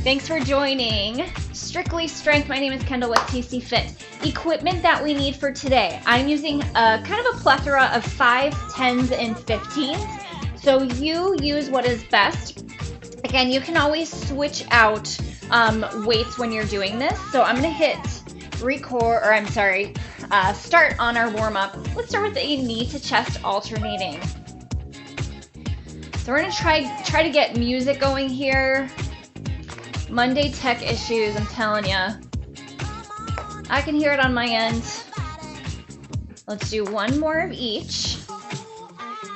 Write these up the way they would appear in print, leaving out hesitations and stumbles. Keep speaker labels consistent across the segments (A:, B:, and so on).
A: Thanks for joining Strictly Strength. My name is Kendall with TC Fit. Equipment that we need for today. I'm using kind of a plethora of 5s, 10s, and 15s. So you use what is best. Again, you can always switch out weights when you're doing this. So I'm going to hit start on our warm-up. Let's start with a knee to chest alternating. So we're going to try to get music going here. Monday tech issues, I'm telling you. I can hear it on my end. Let's do one more of each.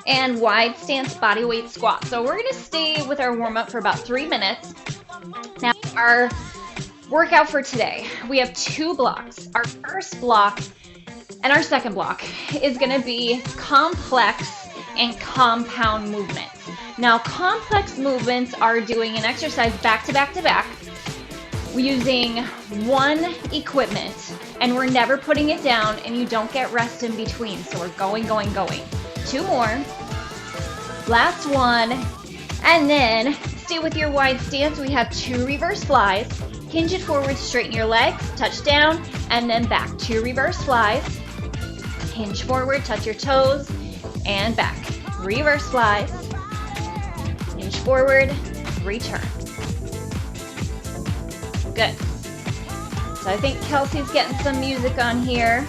A: And wide stance body weight squat. So we're gonna stay with our warm up for about 3 minutes. Now our workout for today, we have 2 blocks. Our first block and our second block is gonna be complex and compound movements. Now, complex movements are doing an exercise back to back to back using one equipment, and we're never putting it down, and you don't get rest in between. So we're going. 2 more. Last one. And then stay with your wide stance. We have 2 reverse flies. Hinge it forward, straighten your legs, touch down, and then back. 2 reverse flies. Hinge forward, touch your toes, and back. Reverse flies. Hinge forward, return. Good. So I think Kelsey's getting some music on here.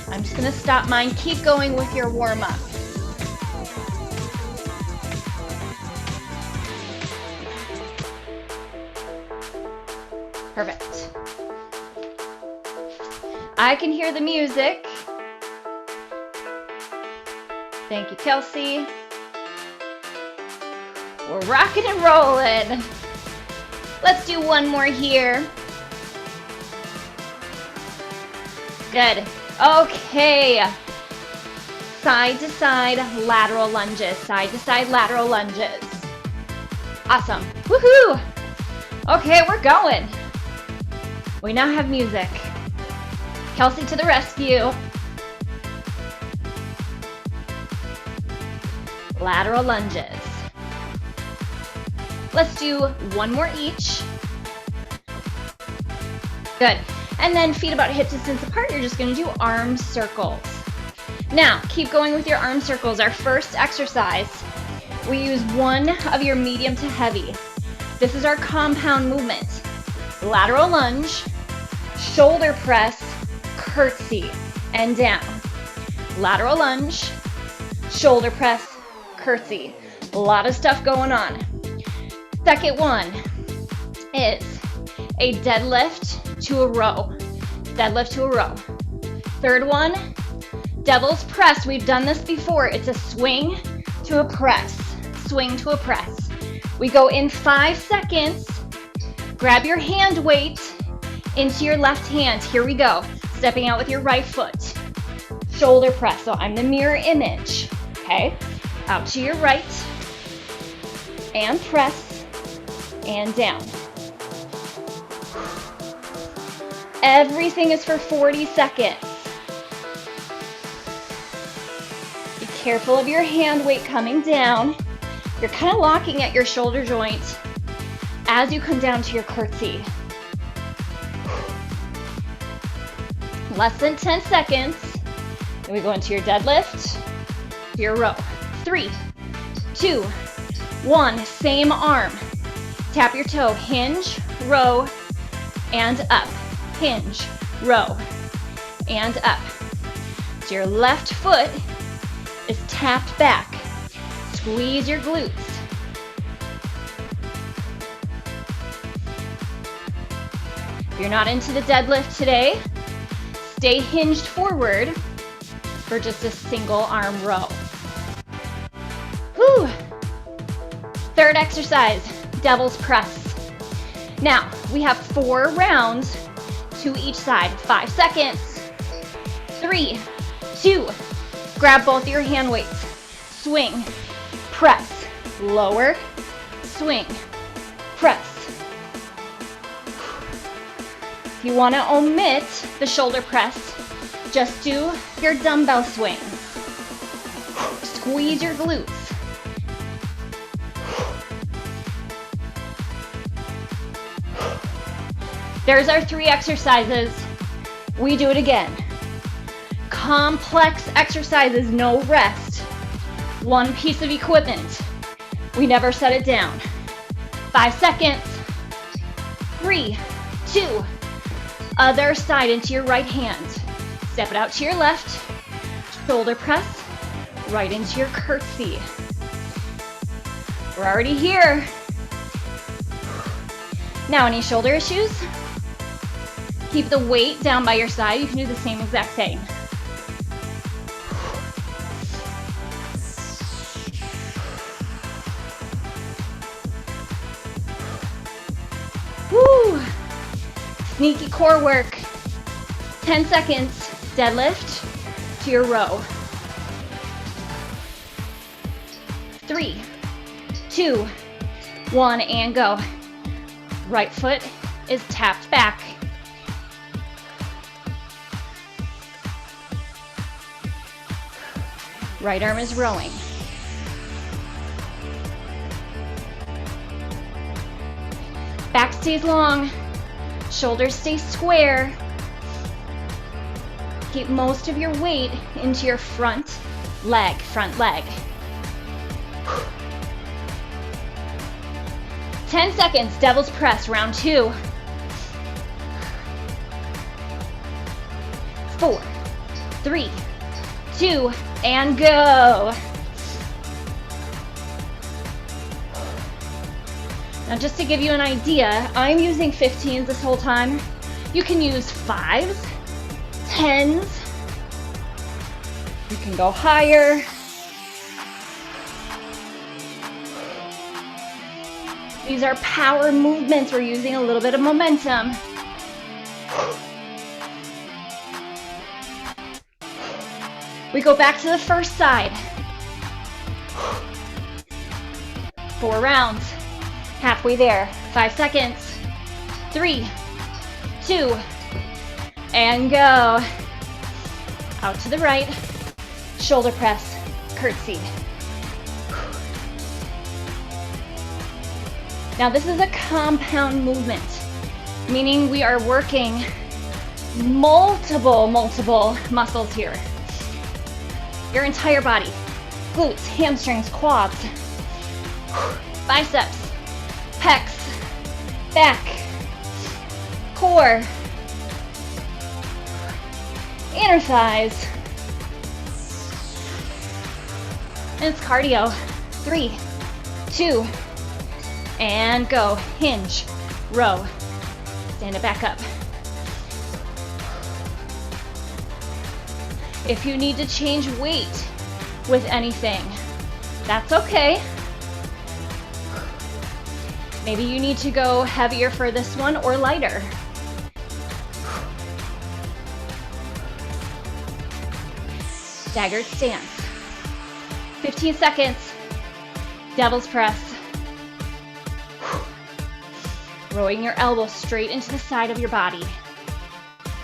A: I'm just gonna stop mine. Keep going with your warm-up. Perfect. I can hear the music. Thank you, Kelsey. We're rocking and rolling. Let's do one more here. Good. Okay. Side to side lateral lunges. Side to side lateral lunges. Awesome. Woohoo! Okay, we're going. We now have music. Kelsey to the rescue. Lateral lunges. Let's do one more each. Good. And then feet about hip distance apart, you're just gonna do arm circles. Now, keep going with your arm circles. Our first exercise, we use one of your medium to heavy. This is our compound movement. Lateral lunge, shoulder press, curtsy, and down. Lateral lunge, shoulder press, curtsy. A lot of stuff going on. Second one is a deadlift to a row. Deadlift to a row. Third one, devil's press. We've done this before. It's a swing to a press. Swing to a press. We go in 5 seconds. Grab your hand weight into your left hand. Here we go. Stepping out with your right foot. Shoulder press. So I'm the mirror image. Okay. Out to your right. And press. And down. Everything is for 40 seconds. Be careful of your hand weight coming down. You're kind of locking at your shoulder joint as you come down to your curtsy. Less than 10 seconds. Then we go into your deadlift, your row. 3, 2, 1. Same arm. Tap your toe, hinge, row, and up. Hinge, row, and up. So your left foot is tapped back. Squeeze your glutes. If you're not into the deadlift today, stay hinged forward for just a single arm row. Whew. Third exercise, devil's press. Now, we have 4 rounds to each side. 5 seconds. 3, 2, grab both your hand weights. Swing, press, lower, swing, press. If you want to omit the shoulder press, just do your dumbbell swings. Squeeze your glutes. There's our 3 exercises. We do it again. Complex exercises, no rest. 1 piece of equipment. We never set it down. 5 seconds. 3, 2. Other side into your right hand. Step it out to your left. Shoulder press. Right into your curtsy. We're already here. Now, any shoulder issues? Keep the weight down by your side. You can do the same exact thing. Woo! Sneaky core work. 10 seconds. Deadlift to your row. 3, 2, 1, and go. Right foot is tapped back. Right arm is rowing. Back stays long. Shoulders stay square. Keep most of your weight into your front leg. 10 seconds, devil's press, round 2. 4, 3, 2, and go. Now just to give you an idea, I'm using 15s this whole time. You can use 5s, 10s. You can go higher. These are power movements. We're using a little bit of momentum. We go back to the first side. 4 rounds. Halfway there. 5 seconds. 3, 2, and go. Out to the right. Shoulder press. Curtsy. Now this is a compound movement, meaning we are working multiple muscles here. Your entire body. Glutes, hamstrings, quads, biceps, pecs, back, core, inner thighs. And it's cardio. 3, 2, and go. Hinge, row, stand it back up. If you need to change weight with anything, that's okay. Maybe you need to go heavier for this one or lighter. Staggered stance. 15 seconds. Devil's press. Rowing your elbow straight into the side of your body.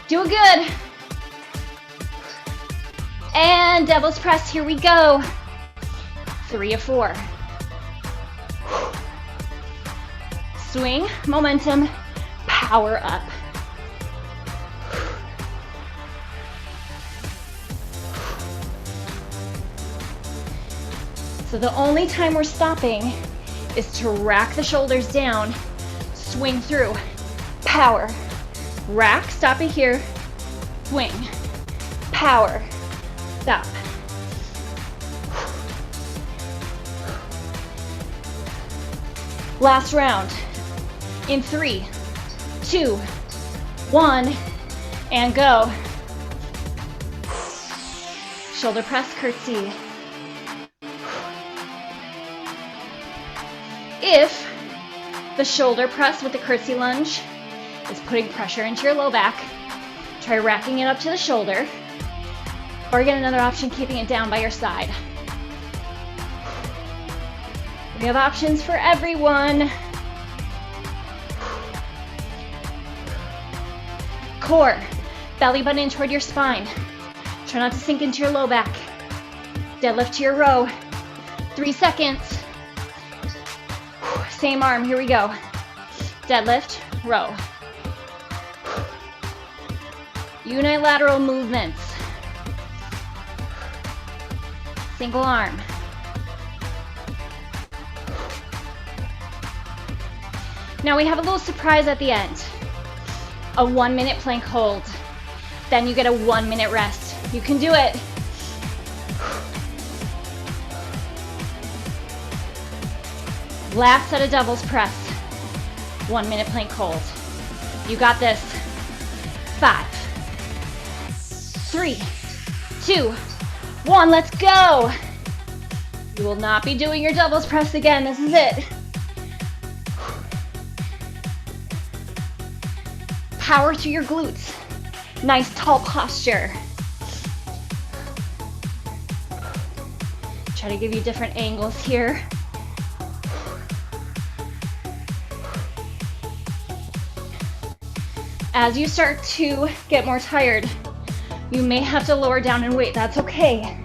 A: Do it good. And devil's press, here we go. 3 of 4. Swing, momentum, power up. So the only time we're stopping is to rack the shoulders down, swing through, power, rack, stop it here, swing, power, stop. Last round. In 3, 2, 1, and go. Shoulder press, curtsy. If the shoulder press with the curtsy lunge is putting pressure into your low back, try racking it up to the shoulder, or again, another option, keeping it down by your side. We have options for everyone. Core, belly button in toward your spine. Try not to sink into your low back. Deadlift to your row. 3 seconds. Same arm, here we go. Deadlift, row. Unilateral movements. Single arm. Now we have a little surprise at the end. A 1 minute plank hold. Then you get a 1 minute rest. You can do it. Last set of doubles press. 1 minute plank hold. You got this. 5, 3, 2, 1, let's go. You will not be doing your doubles press again. This is it. Power to your glutes. Nice tall posture. Try to give you different angles here. As you start to get more tired, you may have to lower down in weight. That's okay.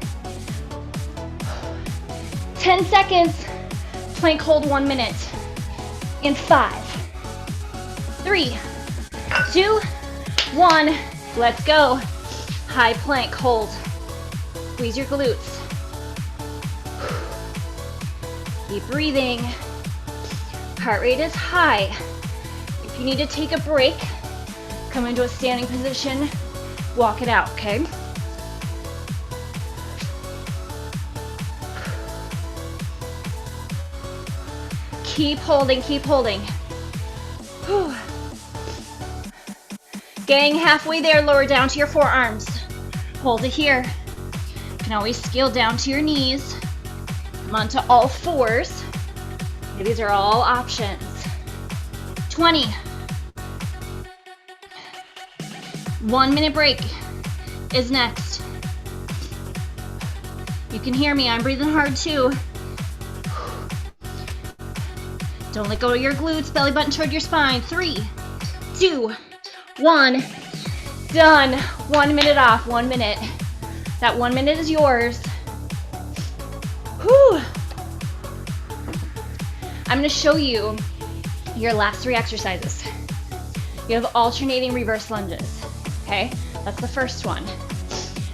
A: 10 seconds. Plank hold 1 minute. In 5, 3, 2, 1. Let's go. High plank hold. Squeeze your glutes. Keep breathing. Heart rate is high. If you need to take a break, come into a standing position, walk it out, okay? Keep holding, keep holding. Whew. Gang, halfway there, lower down to your forearms. Hold it here. You can always scale down to your knees. Come onto all fours. Okay, these are all options. 20. 1 minute break is next. You can hear me, I'm breathing hard too. Don't let go of your glutes, belly button toward your spine. 3, 2, 1, done. 1 minute off, 1 minute. That 1 minute is yours. Whew. I'm gonna show you your last 3 exercises. You have alternating reverse lunges, okay? That's the first one.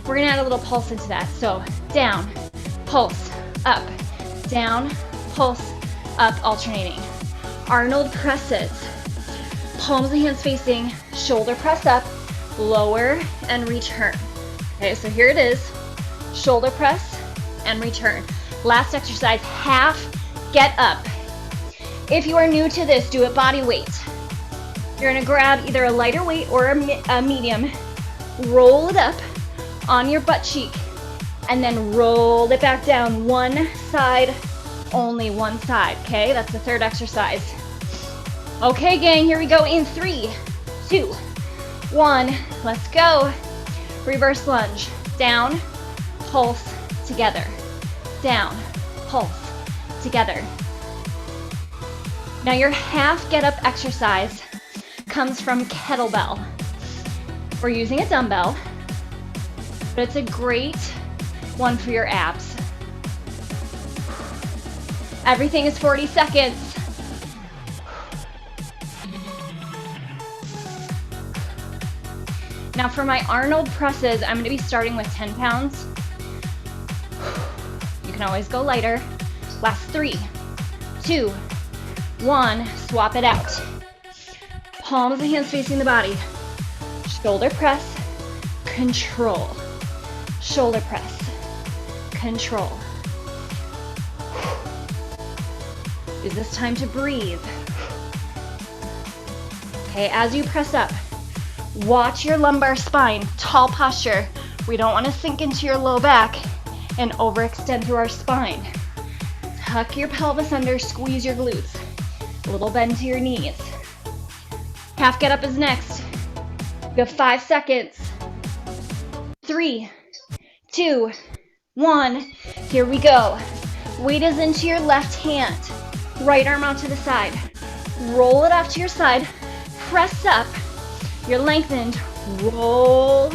A: We're gonna add a little pulse into that. So down, pulse, up, down, pulse, up, alternating. Arnold presses. Palms of hands facing, shoulder press up, lower and return. Okay, so here it is. Shoulder press and return. Last exercise, half get up. If you are new to this, do it body weight. You're gonna grab either a lighter weight or a medium, roll it up on your butt cheek, and then roll it back down. One side, only one side, okay? That's the third exercise. Okay, gang, here we go in 3, 2, 1. Let's go. Reverse lunge. Down, pulse, together. Down, pulse, together. Now your half get up exercise comes from kettlebell. We're using a dumbbell, but it's a great one for your abs. Everything is 40 seconds. Now for my Arnold presses, I'm gonna be starting with 10 pounds. You can always go lighter. Last 3, 2, 1, swap it out. Palms of the hands facing the body. Shoulder press, control. Shoulder press, control. Is this time to breathe? Okay, as you press up, watch your lumbar spine, tall posture. We don't want to sink into your low back and overextend through our spine. Tuck your pelvis under, squeeze your glutes. A little bend to your knees. Half get up is next. You have 5 seconds. 3, 2, 1. Here we go. Weight is into your left hand. Right arm out to the side. Roll it off to your side. Press up. You're lengthened. Roll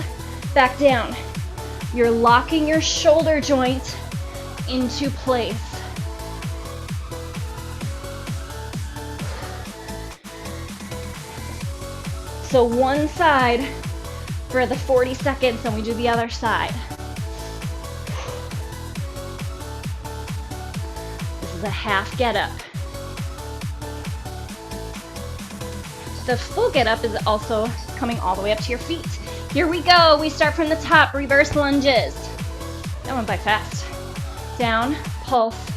A: back down. You're locking your shoulder joint into place. So one side for the 40 seconds, and we do the other side. This is a half get up. The full get up is also coming all the way up to your feet. Here we go. We start from the top, reverse lunges. That went by fast. Down, pulse,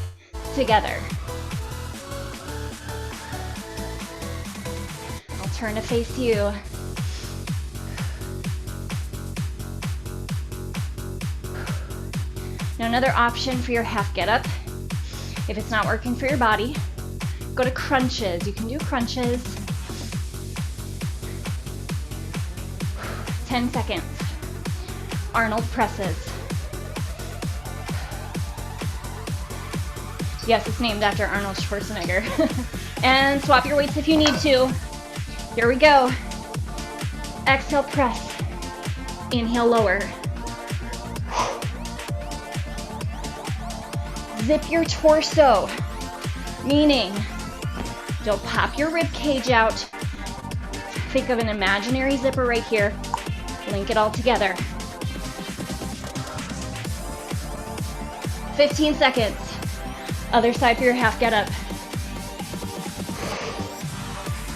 A: together. I'll turn to face you. Now another option for your half get up, if it's not working for your body, go to crunches. You can do crunches. 10 seconds. Arnold presses. Yes, it's named after Arnold Schwarzenegger. And swap your weights if you need to. Here we go. Exhale, press. Inhale, lower. Zip your torso, meaning don't pop your rib cage out. Think of an imaginary zipper right here. Link it all together. 15 seconds. Other side for your half get up.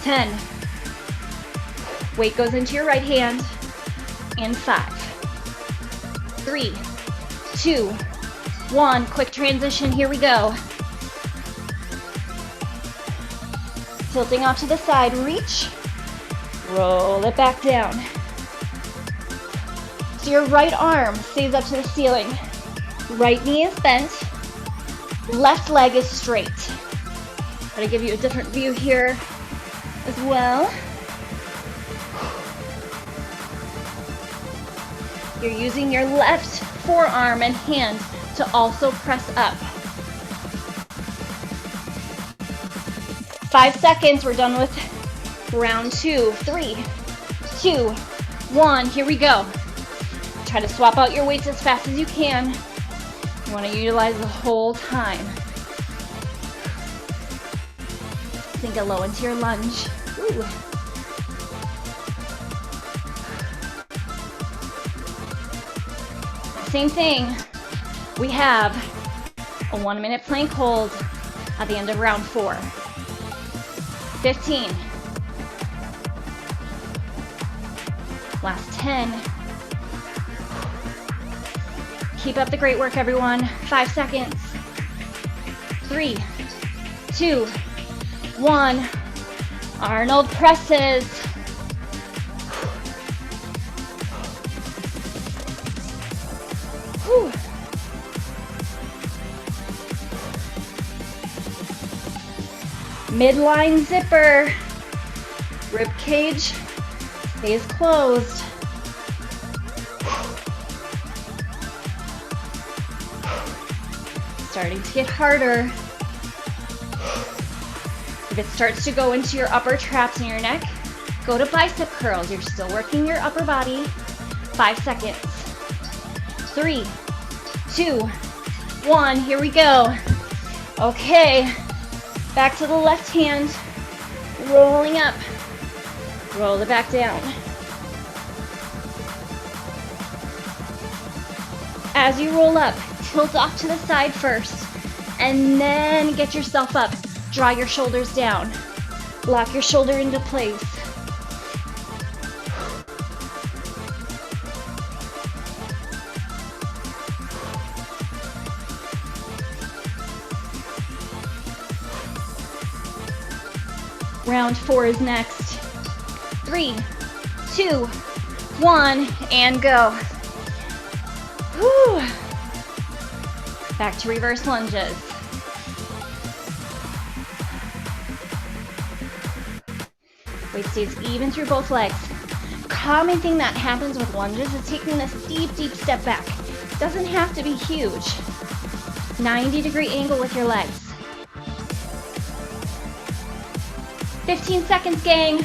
A: 10. Weight goes into your right hand. And 5, 3, 2, 1. Quick transition. Here we go. Tilting off to the side. Reach. Roll it back down. So your right arm stays up to the ceiling. Right knee is bent. Left leg is straight. I'm going to give you a different view here as well. You're using your left forearm and hand to also press up. 5 seconds. We're done with round 2. 3, 2, 1. Here we go. Try to swap out your weights as fast as you can. You want to utilize the whole time. Sink it low into your lunge. Ooh. Same thing. We have a 1-minute plank hold at the end of round 4. 15. Last 10. Keep up the great work, everyone. 5 seconds. 3, 2, 1. Arnold presses. Whew. Midline zipper. Rib cage stays closed. Starting to get harder. If it starts to go into your upper traps in your neck, go to bicep curls. You're still working your upper body. 5 seconds. 3, 2, 1. Here we go. Okay. Back to the left hand. Rolling up. Roll it back down. As you roll up, tilt off to the side first, and then get yourself up. Draw your shoulders down. Lock your shoulder into place. Round 4 is next. 3, 2, 1, and go. Whew. Back to reverse lunges. Weight stays even through both legs. Common thing that happens with lunges is taking this deep, deep step back. Doesn't have to be huge. 90-degree angle with your legs. 15 seconds, gang.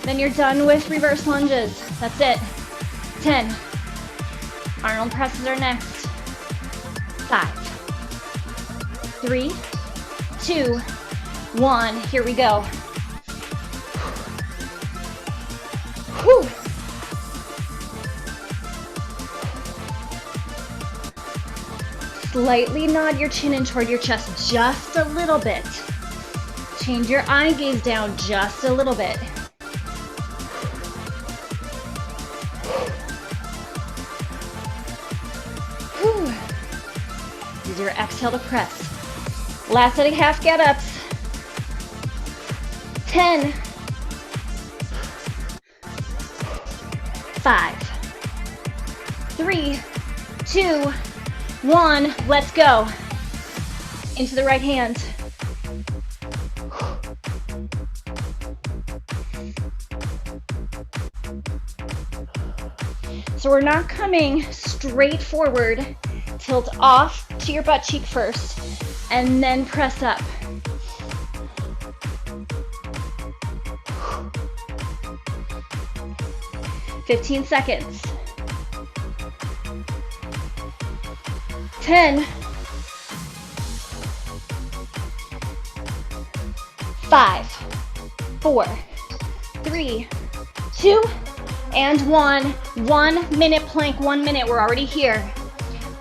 A: Then you're done with reverse lunges. That's it. 10. Arnold presses are next. 5, 3, 2, 1. Here we go. Whew. Slightly nod your chin in toward your chest just a little bit. Change your eye gaze down just a little bit. Whew. Use your exhale to press. Last set of half get-ups. 10. 5. 3, 2, 1. Let's go. Into the right hand. So we're not coming straight forward. Tilt off to your butt cheek first, and then press up. "15 seconds. 10. 5, 4, 3, 2, and 1. 1 minute plank, 1 minute. We're already here.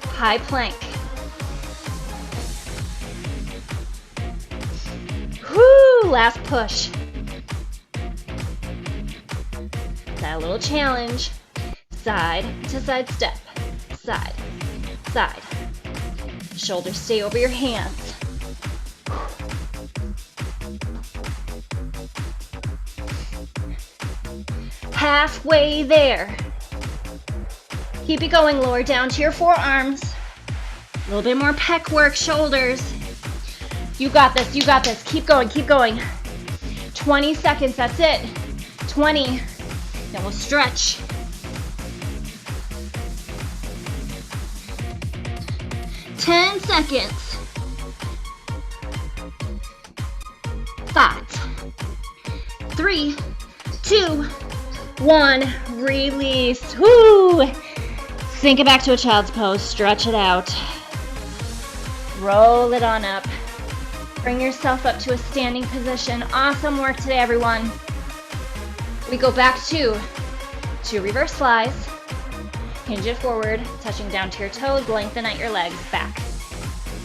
A: High plank. Whoo, last push. That little challenge. Side to side step. Side, side. Shoulders stay over your hands. Halfway there. Keep it going, lower down to your forearms. A little bit more pec work, shoulders. You got this, you got this. Keep going, keep going. 20 seconds, that's it. 20. Then we'll stretch. 10 seconds. 5, 3, 2, 1. Release. Woo! Sink it back to a child's pose. Stretch it out. Roll it on up. Bring yourself up to a standing position. Awesome work today, everyone. We go back to 2 reverse flies. Hinge it forward, touching down to your toes. Lengthen out your legs. Back.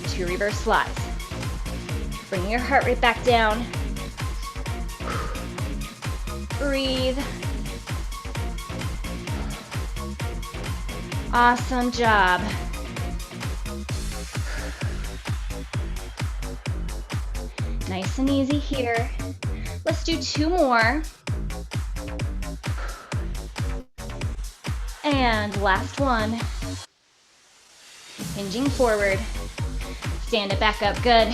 A: 2 reverse flies. Bring your heart rate back down. Breathe. Awesome job. Nice and easy here. Let's do 2 more. And last one. Hinging forward. Stand it back up, good.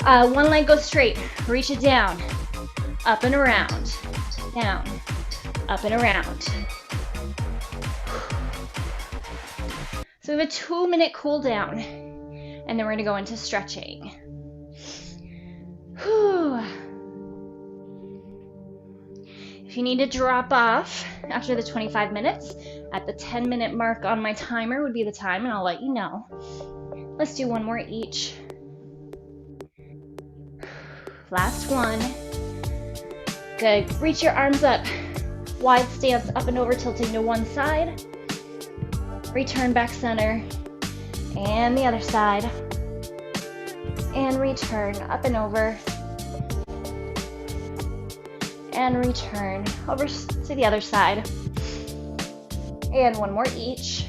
A: One leg goes straight, reach it down. Up and around, down, up and around. So we have a 2-minute cool down, and then we're gonna go into stretching. Whew. If you need to drop off after the 25 minutes, at the 10-minute mark on my timer would be the time, and I'll let you know. Let's do 1 more each. Last one. Good. Reach your arms up. Wide stance, up and over, tilting to one side. Return back center. And the other side. And return, up and over. And return, over to the other side. And 1 more each.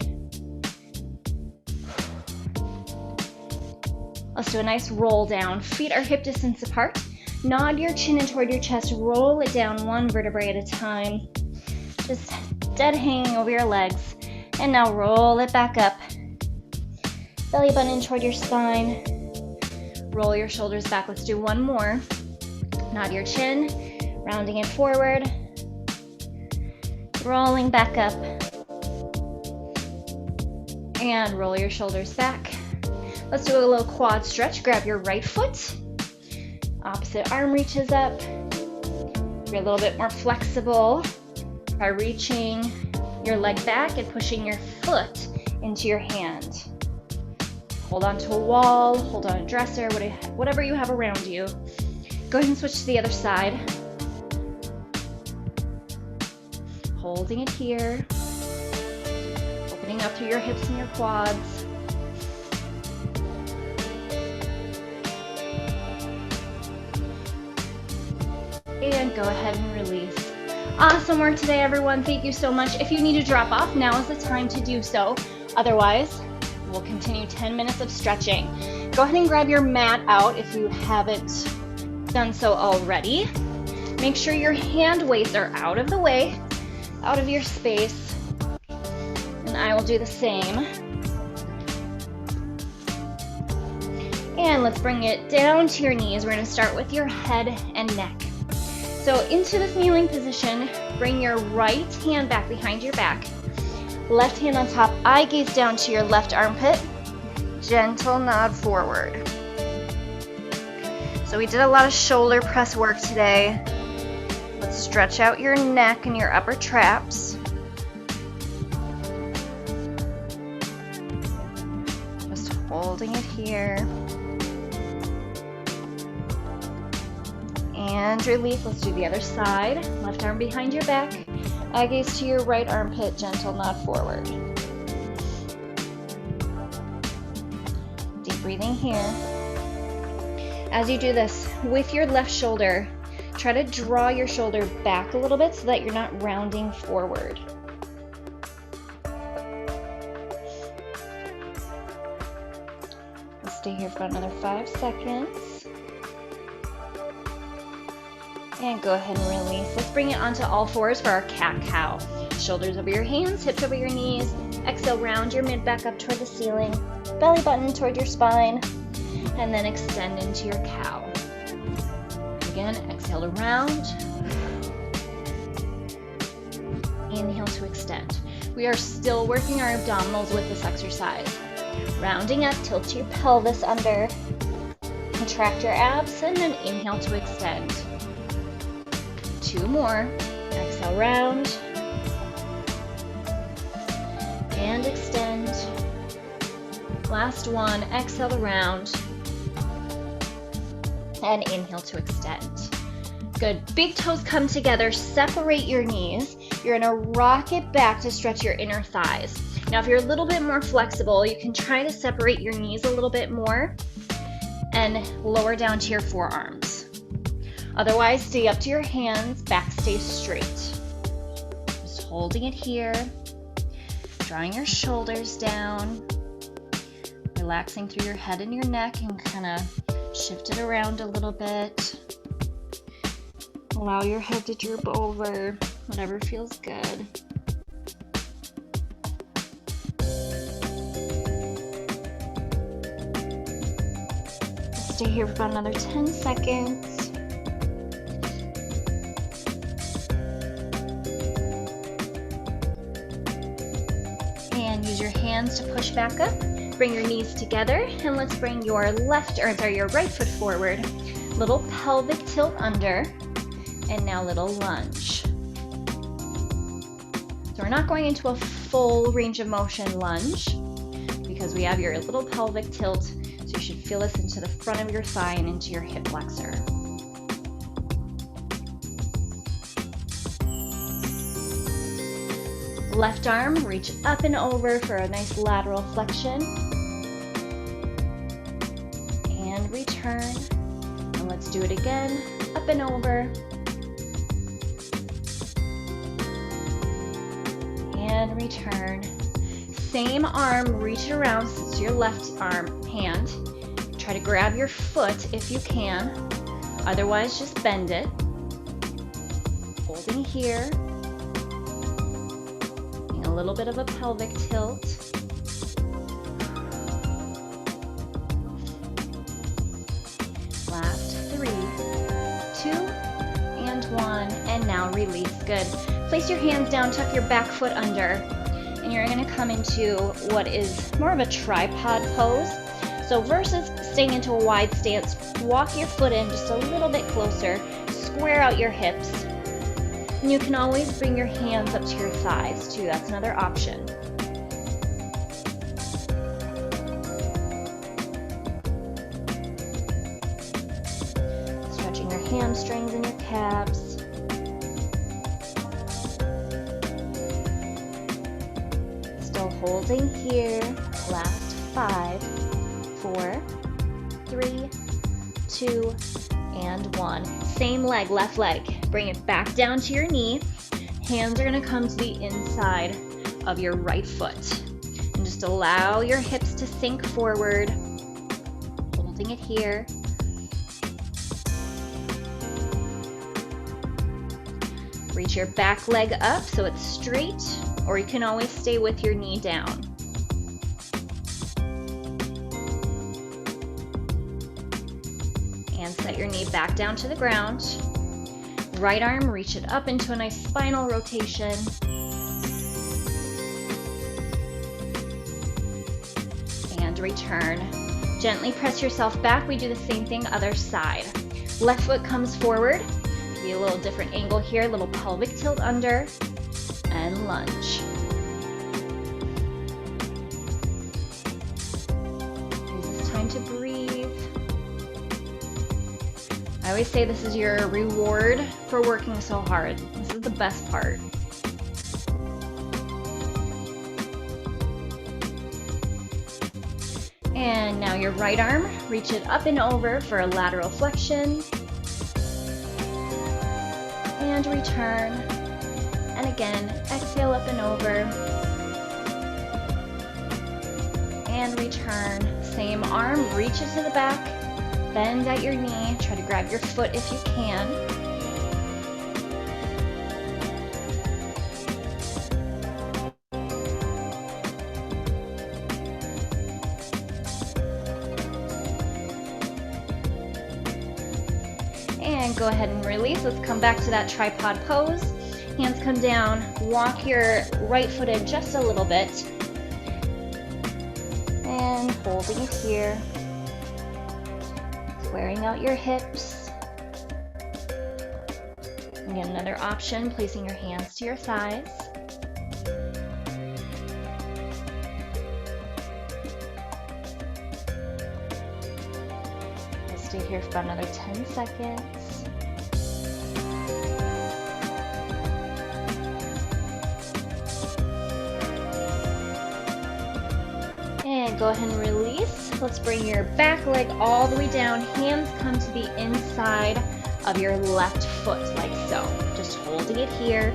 A: Let's do a nice roll down. Feet are hip distance apart. Nod your chin in toward your chest. Roll it down 1 vertebrae at a time. Just dead hanging over your legs. And now roll it back up. Belly button in toward your spine. Roll your shoulders back. Let's do 1 more. Nod your chin, rounding it forward. Rolling back up. And roll your shoulders back. Let's do a little quad stretch. Grab your right foot. Opposite arm reaches up. Be a little bit more flexible by reaching your leg back and pushing your foot into your hand. Hold on to a wall, hold on a dresser, whatever you have around you. Go ahead and switch to the other side. Holding it here. Opening up through your hips and your quads. And go ahead and release. Awesome work today, everyone. Thank you so much. If you need to drop off, now is the time to do so. Otherwise, we'll continue 10 minutes of stretching. Go ahead and grab your mat out if you haven't done so already. Make sure your hand weights are out of the way, out of your space. And I will do the same. And let's bring it down to your knees. We're going to start with your head and neck. So into this kneeling position, bring your right hand back behind your back. Left hand on top, eye gaze down to your left armpit. Gentle nod forward. So we did a lot of shoulder press work today. Let's stretch out your neck and your upper traps. Just holding it here. And release. Let's do the other side. Left arm behind your back. Eye gaze to your right armpit. Gentle nod forward. Deep breathing here. As you do this, with your left shoulder, try to draw your shoulder back a little bit so that you're not rounding forward. Let's stay here for another 5 seconds. And go ahead and release. Let's bring it onto all fours for our cat-cow. Shoulders over your hands, hips over your knees. Exhale, round your mid back up toward the ceiling. Belly button toward your spine. And then extend into your cow. Again, exhale to round. Inhale to extend. We are still working our abdominals with this exercise. Rounding up, tilt your pelvis under. Contract your abs, and then inhale to extend. 2 more. Exhale, round. And extend. Last one. Exhale to round. And inhale to extend. Good. Big toes come together. Separate your knees. You're going to rock it back to stretch your inner thighs. Now, if you're a little bit more flexible, you can try to separate your knees a little bit more and lower down to your forearms. Otherwise, stay up to your hands, back stays straight. Just holding it here, drawing your shoulders down, relaxing through your head and your neck, and kind of shift it around a little bit. Allow your head to droop over, whatever feels good. Stay here for about another 10 seconds. And use your hands to push back up. Bring your knees together, and let's bring your your right foot forward. Little pelvic tilt under, and now little lunge. So we're not going into a full range of motion lunge because we have your little pelvic tilt, so you should feel this into the front of your thigh and into your hip flexor. Left arm, reach up and over for a nice lateral flexion. And return. And let's do it again. Up and over. And return. Same arm, reach it around to your left hand. Try to grab your foot if you can. Otherwise, just bend it. Holding here. A little bit of a pelvic tilt. Last 3, 2, and 1, and now release. Good. Place your hands down, tuck your back foot under, and you're going to come into what is more of a tripod pose. So versus staying into a wide stance, walk your foot in just a little bit closer, square out your hips. And you can always bring your hands up to your thighs too. That's another option. Stretching your hamstrings and your calves. Still holding here. Last 5, 4, 3, 2, and 1. Same leg, left leg. Bring it back down to your knee. Hands are gonna come to the inside of your right foot. And just allow your hips to sink forward, holding it here. Reach your back leg up so it's straight, or you can always stay with your knee down. And set your knee back down to the ground. Right arm, reach it up into a nice spinal rotation. And return. Gently press yourself back. We do the same thing other side. Left foot comes forward. Be a little different angle here, little pelvic tilt under, and lunge. Use this time to breathe. I always say this is your reward for working so hard. This is the best part. And now your right arm, reach it up and over for a lateral flexion. And return. And again, exhale up and over. And return. Same arm, reach it to the back. Bend at your knee. Try to grab your foot if you can. And go ahead and release. Let's come back to that tripod pose. Hands come down. Walk your right foot in just a little bit. And holding it here. Squaring out your hips. Again, another option, placing your hands to your thighs. We'll stay here for another 10 seconds. And go ahead and release. Let's bring your back leg all the way down. Hands come to the inside of your left foot, like so. Just holding it here.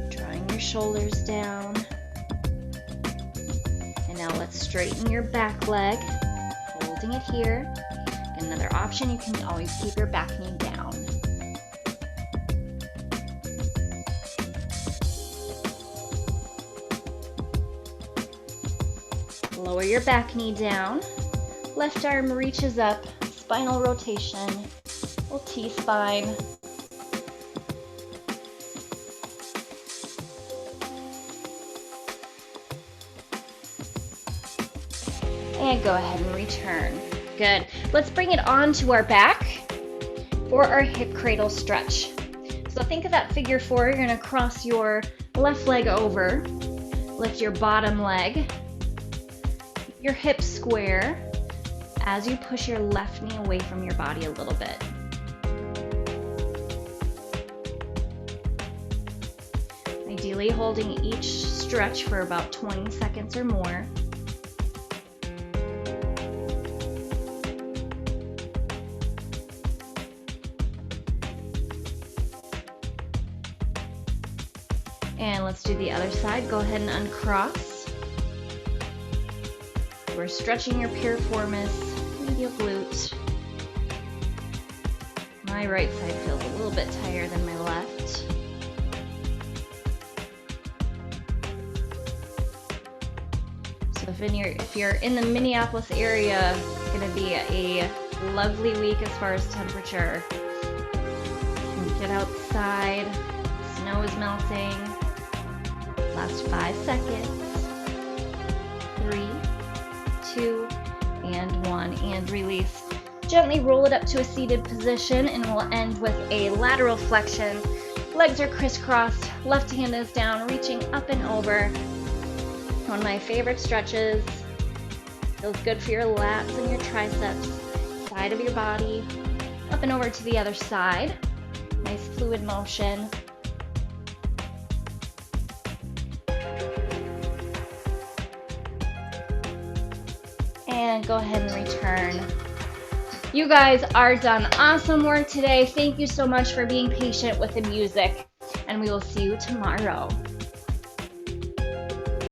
A: Drawing your shoulders down. And now let's straighten your back leg. Holding it here. Another option, you can always keep your back knee down. Lower your back knee down. Left arm reaches up. Spinal rotation. Little T-spine. And go ahead and return. Good. Let's bring it onto our back for our hip cradle stretch. So think of that figure 4. You're going to cross your left leg over. Lift your bottom leg. Your hips square as you push your left knee away from your body a little bit. Ideally holding each stretch for about 20 seconds or more. And let's do the other side. Go ahead and uncross. We're stretching your piriformis, medial glute. My right side feels a little bit tighter than my left. So if you're in the Minneapolis area, it's going to be a lovely week as far as temperature. You can get outside, snow is melting. Last 5 seconds. 3, 2, and 1, and release. Gently roll it up to a seated position, and we'll end with a lateral flexion. Legs are crisscrossed, left hand is down, reaching up and over. One of my favorite stretches. Feels good for your lats and your triceps, side of your body, up and over to the other side. Nice fluid motion. And go ahead and return. You guys are done. Awesome work today. Thank you so much for being patient with the music, and we will see you tomorrow.